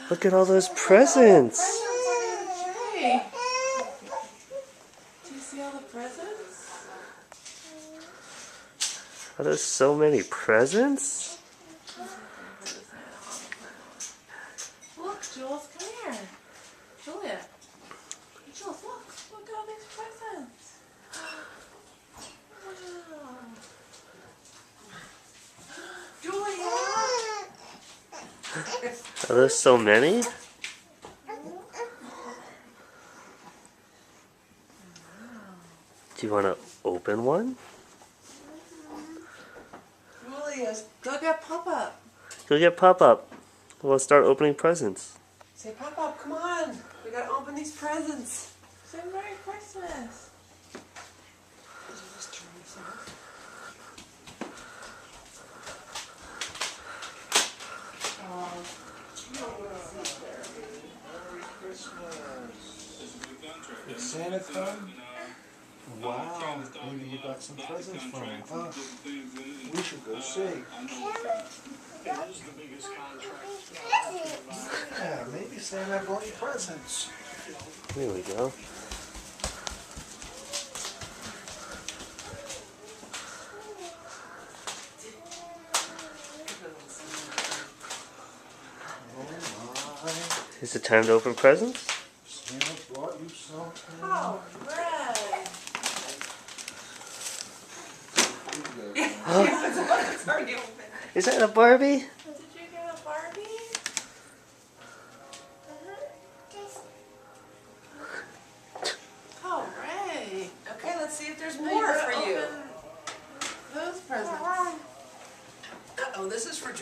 Look at all those presents. Hey, do you see all the presents? Are there so many presents? Look, Jules, come here. Julia. Jules, look. Look at all these presents. Wow. Julia. Are there so many? Do you want to open one? Julia, go get Pop-Up. Go get Pop-Up. We'll start opening presents. Say, Pop-Up, come on. We gotta open these presents. Say Merry Christmas. Did you just turn this off? Merry Christmas. Did Santa come? Wow, maybe you got some presents from him, huh? We should go see. Yeah, maybe Santa brought you presents. Here we go. Oh my. Is it time to open presents? Santa brought you something. Oh, Red. It's already open. Is that a Barbie? Did you get a Barbie? Oh, Ray. Okay, let's see if there's more for you. Those presents. Uh-oh, this is for